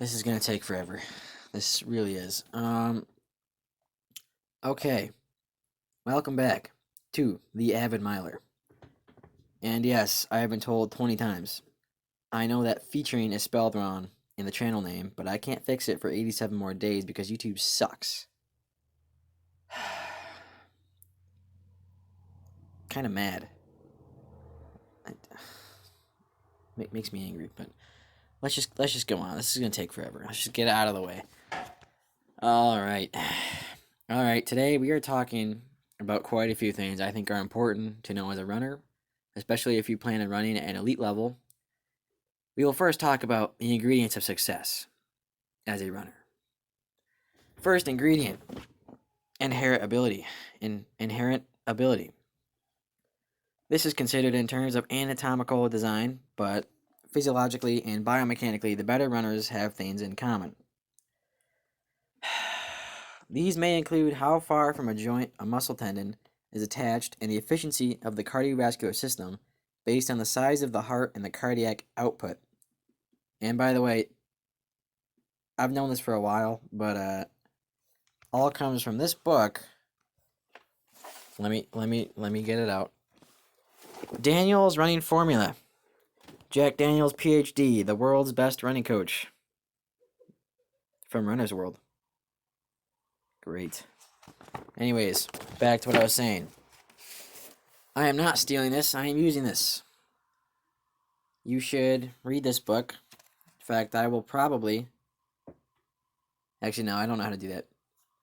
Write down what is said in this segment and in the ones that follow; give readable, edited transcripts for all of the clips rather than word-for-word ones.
This is gonna take forever. This really is. Okay. Welcome back to the Avid Miler. And yes, I have been told 20 times. I know that featuring is spelled wrong in the channel name, but I can't fix it for 87 more days because YouTube sucks. Kind of mad. Makes me angry, but let's just go on. This is gonna take forever. Let's just get it out of the way. All right. All right, today we are talking about quite a few things I think are important to know as a runner, especially if you plan on running at an elite level. We will first talk about the ingredients of success as a runner. First ingredient, inherent ability. Inherent ability. This is considered in terms of anatomical design, but physiologically and biomechanically, the better runners have things in common. These may include how far from a joint a muscle tendon is attached and the efficiency of the cardiovascular system based on the size of the heart and the cardiac output. And by the way, I've known this for a while, but all comes from this book. Let me get it out. Daniel's Running Formula. Jack Daniels, PhD, the world's best running coach. From Runner's World. Great. Anyways, back to what I was saying. I am not stealing this, I am using this. You should read this book. In fact, I will probably... Actually, no, I don't know how to do that.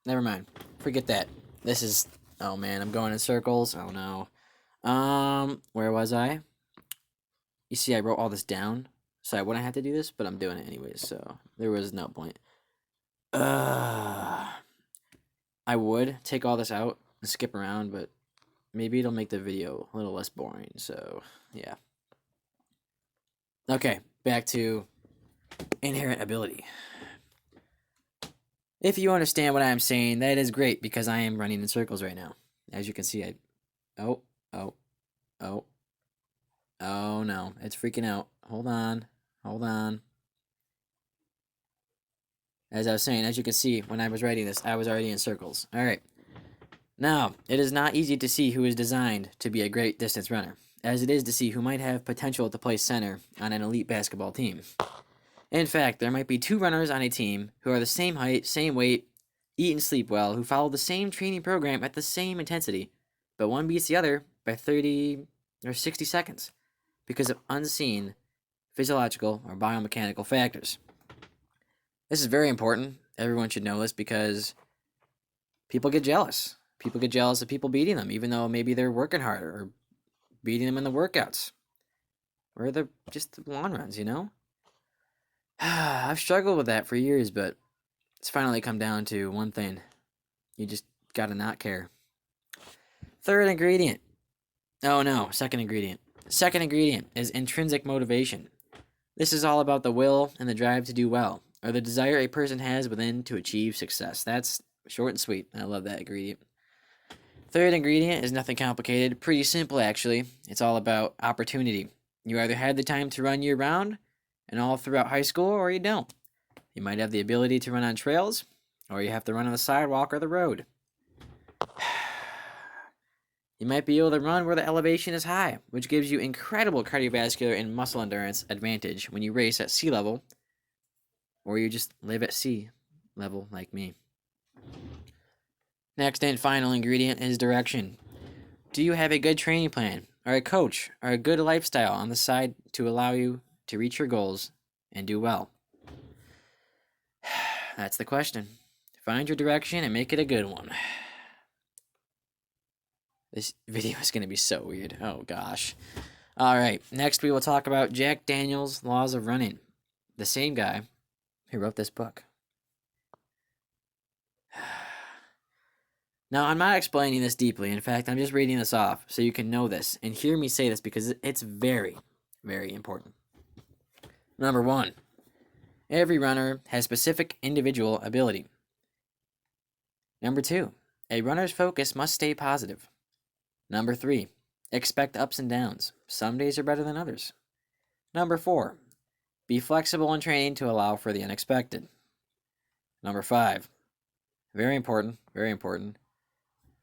Never mind. Forget that. This is... Oh, man, I'm going in circles. Oh, no. Where was I? You see, I wrote all this down, so I wouldn't have to do this, but I'm doing it anyways, so there was no point. I would take all this out and skip around, but maybe it'll make the video a little less boring, so yeah. Okay, back to inherent ability. If you understand what I'm saying, that is great, because I am running in circles right now. As you can see, oh no, it's freaking out. Hold on. As I was saying, as you can see, when I was writing this, I was already in circles. All right. Now, it is not easy to see who is designed to be a great distance runner, as it is to see who might have potential to play center on an elite basketball team. In fact, there might be two runners on a team who are the same height, same weight, eat and sleep well, who follow the same training program at the same intensity, but one beats the other by 30 or 60 seconds because of unseen physiological or biomechanical factors. This is very important. Everyone should know this because people get jealous. People get jealous of people beating them, even though maybe they're working harder or beating them in the workouts or just the long runs, you know? I've struggled with that for years, but it's finally come down to one thing. You just gotta not care. Third ingredient. Oh no, second ingredient. Second ingredient is intrinsic motivation. This is all about the will and the drive to do well, or the desire a person has within to achieve success. That's short and sweet. I love that ingredient. Third ingredient is nothing complicated. Pretty simple, actually. It's all about opportunity. You either had the time to run year-round and all throughout high school, or you don't. You might have the ability to run on trails, or you have to run on the sidewalk or the road. You might be able to run where the elevation is high, which gives you incredible cardiovascular and muscle endurance advantage when you race at sea level, or you just live at sea level like me. Next and final ingredient is direction. Do you have a good training plan, or a coach, or a good lifestyle on the side to allow you to reach your goals and do well? That's the question. Find your direction and make it a good one. This video is going to be so weird. Oh, gosh. All right. Next, we will talk about Jack Daniels' Laws of Running, the same guy who wrote this book. Now, I'm not explaining this deeply. In fact, I'm just reading this off so you can know this and hear me say this because it's very, very important. Number 1, every runner has specific individual ability. Number 2, a runner's focus must stay positive. Number 3, expect ups and downs. Some days are better than others. Number 4, Be flexible in training to allow for the unexpected. Number 5, very important, very important.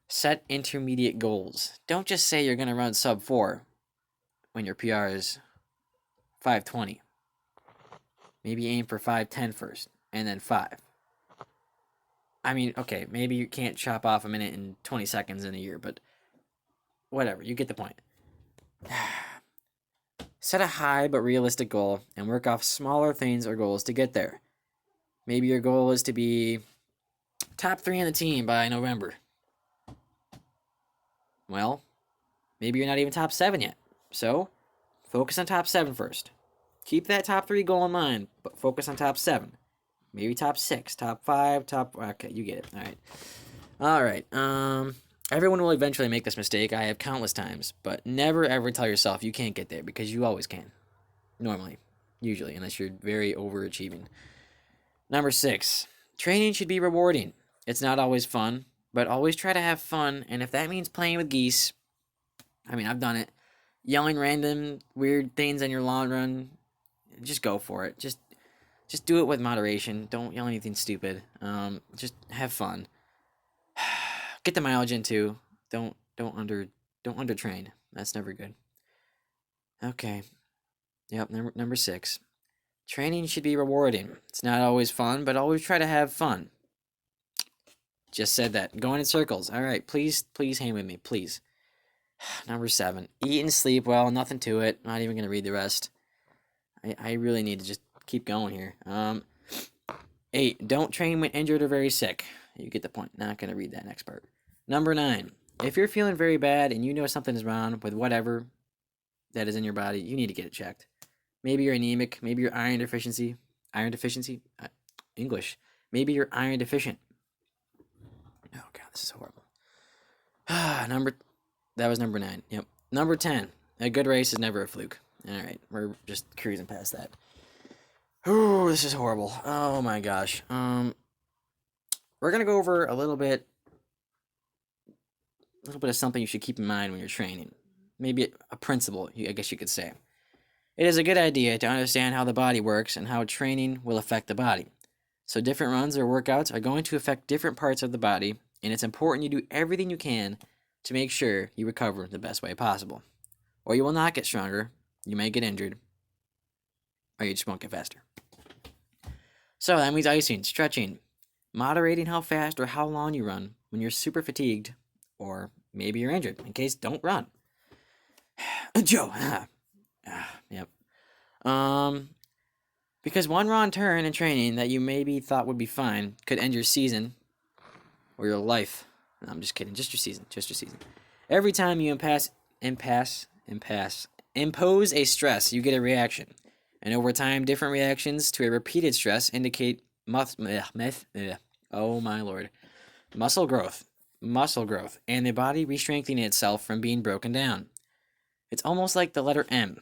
Set intermediate goals. Don't just say you're going to run sub 4 when your PR is 5:20. Maybe aim for 5:10 first, and then 5. I mean, okay, maybe you can't chop off a minute and 20 seconds in a year, but whatever, you get the point. Set a high but realistic goal and work off smaller things or goals to get there. Maybe your goal is to be top 3 in the team by November. Well, maybe you're not even top 7 yet. So, focus on top 7 first. Keep that top 3 goal in mind, but focus on top 7. Maybe top 6, top 5, okay, you get it. All right. Everyone will eventually make this mistake. I have countless times, but never ever tell yourself you can't get there, because you always can. Normally, usually, unless you're very overachieving. Number 6, training should be rewarding. It's not always fun, but always try to have fun, and if that means playing with geese, I mean, I've done it. Yelling random weird things on your long run, just go for it. Just do it with moderation. Don't yell anything stupid. Just have fun. Get the mileage in too. Don't undertrain. That's never good. Okay. Yep, number 6. Training should be rewarding. It's not always fun, but always try to have fun. Just said that. Going in circles. All right, please hang with me, please. Number 7. Eat and sleep well. Nothing to it. Not even going to read the rest. I really need to just keep going here. 8. Don't train when injured or very sick. You get the point. Not going to read that next part. Number 9. If you're feeling very bad and you know something is wrong with whatever that is in your body, you need to get it checked. Maybe you're anemic. Maybe you're iron deficiency. English. Maybe you're iron deficient. Oh God, this is horrible. That was number 9. Yep. Number 10. A good race is never a fluke. All right, we're just cruising past that. Ooh, this is horrible. Oh my gosh. We're gonna go over a little bit of something you should keep in mind when you're training. Maybe a principle, I guess you could say. It is a good idea to understand how the body works and how training will affect the body. So different runs or workouts are going to affect different parts of the body, and it's important you do everything you can to make sure you recover the best way possible. Or you will not get stronger, you may get injured, or you just won't get faster. So that means icing, stretching, moderating how fast or how long you run when you're super fatigued, or maybe you're injured. In case, don't run. Joe. Yep. Because one wrong turn in training that you maybe thought would be fine could end your season or your life. No, I'm just kidding. Just your season. Every time you impose a stress, you get a reaction. And over time, different reactions to a repeated stress indicate oh my lord, muscle growth, and the body re-strengthening itself from being broken down. It's almost like the letter M,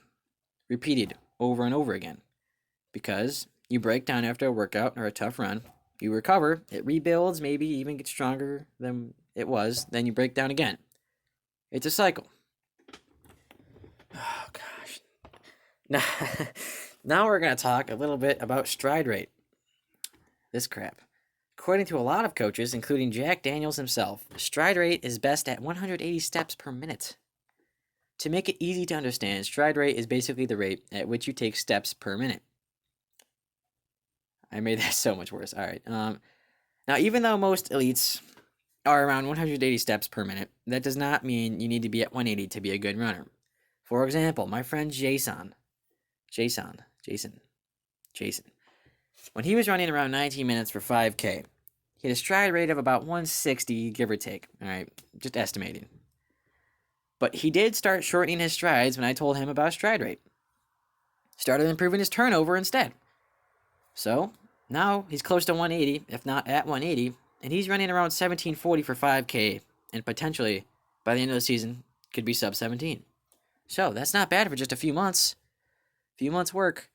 repeated over and over again. Because you break down after a workout or a tough run, you recover, it rebuilds, maybe even gets stronger than it was, then you break down again. It's a cycle. Oh gosh. Now we're going to talk a little bit about stride rate. This crap. According to a lot of coaches, including Jack Daniels himself, stride rate is best at 180 steps per minute. To make it easy to understand, stride rate is basically the rate at which you take steps per minute. I made that so much worse. All right. Now, even though most elites are around 180 steps per minute, that does not mean you need to be at 180 to be a good runner. For example, my friend Jason, when he was running around 19 minutes for 5K, he had a stride rate of about 160, give or take. All right, just estimating. But he did start shortening his strides when I told him about stride rate. Started improving his turnover instead. So, now he's close to 180, if not at 180, and he's running around 1740 for 5K, and potentially, by the end of the season, could be sub 17. So, that's not bad for just a few months. Few months' work.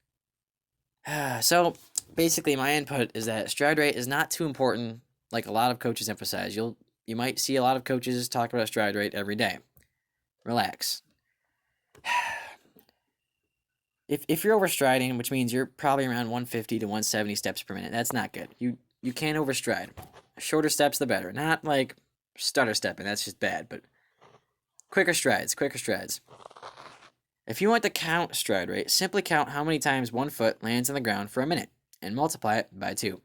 So, basically, my input is that stride rate is not too important, like a lot of coaches emphasize. You might see a lot of coaches talk about stride rate every day. Relax. If you're overstriding, which means you're probably around 150 to 170 steps per minute, that's not good. You can't overstride. Shorter steps, the better. Not like stutter stepping, that's just bad, but quicker strides, quicker strides. If you want to count stride rate, simply count how many times 1 foot lands on the ground for a minute and multiply it by 2.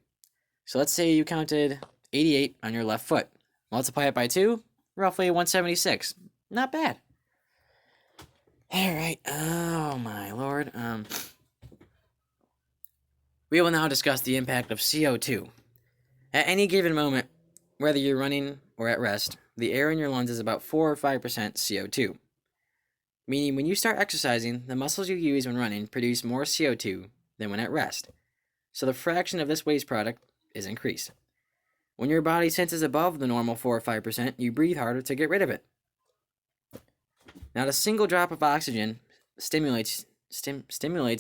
So let's say you counted 88 on your left foot. Multiply it by 2, roughly 176. Not bad. All right. Oh my lord. We will now discuss the impact of CO2. At any given moment, whether you're running or at rest, the air in your lungs is about 4 or 5% CO2. Meaning when you start exercising, the muscles you use when running produce more CO2 than when at rest. So the fraction of this waste product is increased. When your body senses above the normal 4 or 5%, you breathe harder to get rid of it. Not a single drop of oxygen stimulates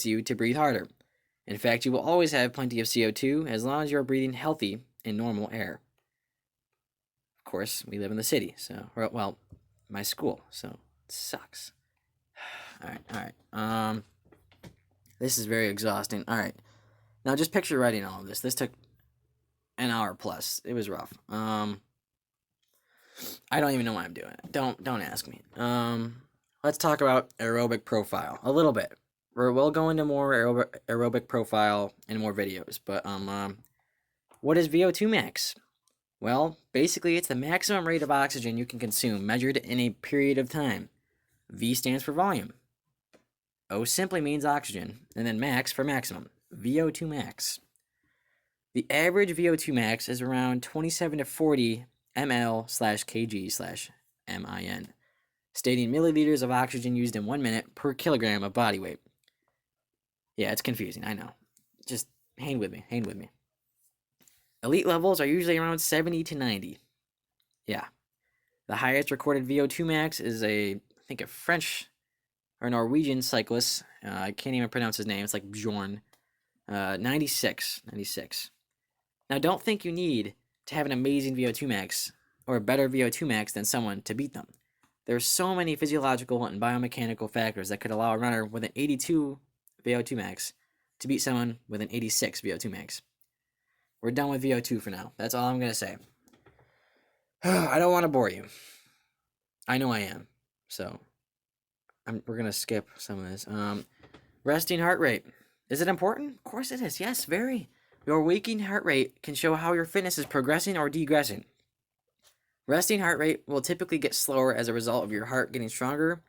you to breathe harder. In fact, you will always have plenty of CO2 as long as you are breathing healthy and normal air. Of course, we live in the city, so, well, my school, so it sucks. All right. This is very exhausting. All right. Now just picture writing all of this. This took an hour plus. It was rough. I don't even know why I'm doing it. Don't ask me. Let's talk about aerobic profile a little bit. We'll go into more aerobic profile in more videos. But what is VO2 max? Well, basically it's the maximum rate of oxygen you can consume measured in a period of time. V stands for volume. O simply means oxygen, and then max for maximum. VO2 max. The average VO2 max is around 27 to 40 ml/kg/min, stating milliliters of oxygen used in 1 minute per kilogram of body weight. Yeah, it's confusing, I know. Just hang with me. Elite levels are usually around 70 to 90. Yeah. The highest recorded VO2 max is I think a French or Norwegian cyclist. I can't even pronounce his name. It's like Bjorn. 96. Now, don't think you need to have an amazing VO2 max or a better VO2 max than someone to beat them. There are so many physiological and biomechanical factors that could allow a runner with an 82 VO2 max to beat someone with an 86 VO2 max. We're done with VO2 for now. That's all I'm going to say. I don't want to bore you. I know I am. So we're going to skip some of this. Resting heart rate. Is it important? Of course it is. Yes, very. Your waking heart rate can show how your fitness is progressing or degressing. Resting heart rate will typically get slower as a result of your heart getting stronger.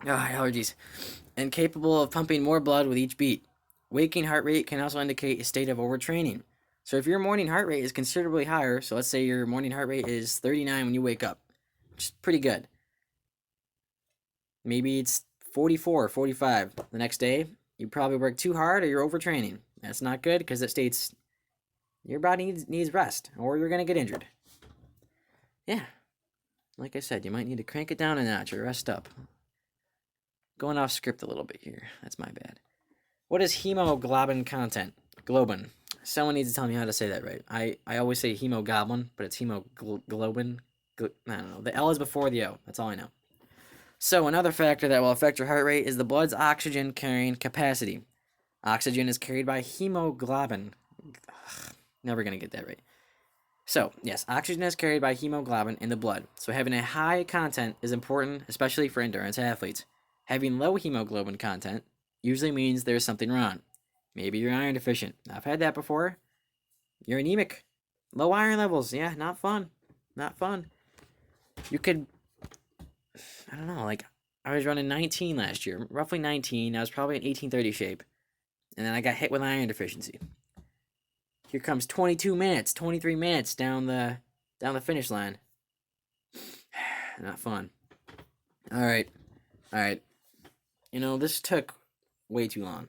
Allergies. And capable of pumping more blood with each beat. Waking heart rate can also indicate a state of overtraining. So if your morning heart rate is considerably higher, so let's say your morning heart rate is 39 when you wake up, which is pretty good. Maybe it's 44 or 45 the next day. You probably work too hard or you're overtraining. That's not good because it states your body needs rest or you're going to get injured. Yeah. Like I said, you might need to crank it down a notch or rest up. Going off script a little bit here. That's my bad. What is hemoglobin content? Globin. Someone needs to tell me how to say that right. I always say hemoglobin, but it's hemoglobin. I don't know. The L is before the O. That's all I know. So another factor that will affect your heart rate is the blood's oxygen carrying capacity. Oxygen is carried by hemoglobin. Never going to get that right. So, yes, oxygen is carried by hemoglobin in the blood. So having a high content is important, especially for endurance athletes. Having low hemoglobin content usually means there's something wrong. Maybe you're iron deficient. I've had that before. You're anemic. Low iron levels. Yeah, not fun. You could, I don't know, like I was running 19 last year, roughly 19. I was probably in 1830 shape. And then I got hit with iron deficiency. Here comes 22 minutes, 23 minutes down the finish line. Not fun. All right. You know, this took way too long.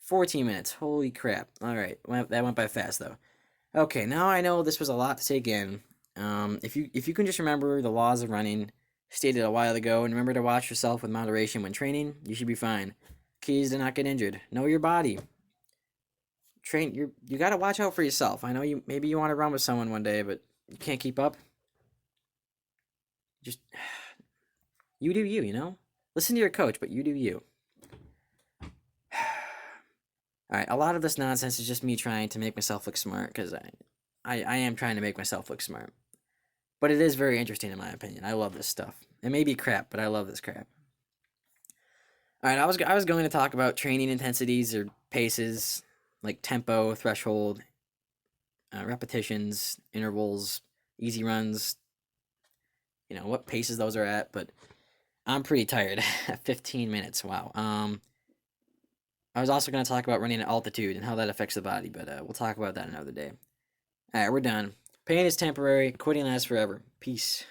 14 minutes. Holy crap. All right. That went by fast, though. Okay, now I know this was a lot to take in. If you can just remember the laws of running stated a while ago and remember to watch yourself with moderation when training, you should be fine. Keys to not get injured. Know your body. You got to watch out for yourself. I know maybe you want to run with someone one day, but you can't keep up. Just you do you know? Listen to your coach, but you do you. All right, a lot of this nonsense is just me trying to make myself look smart because I am trying to make myself look smart. But it is very interesting in my opinion. I love this stuff. It may be crap, but I love this crap. All right, I was going to talk about training intensities or paces, like tempo, threshold, repetitions, intervals, easy runs. You know what paces those are at, but I'm pretty tired. 15 minutes. Wow. I was also going to talk about running at altitude and how that affects the body, but we'll talk about that another day. All right, we're done. Pain is temporary. Quitting lasts forever. Peace.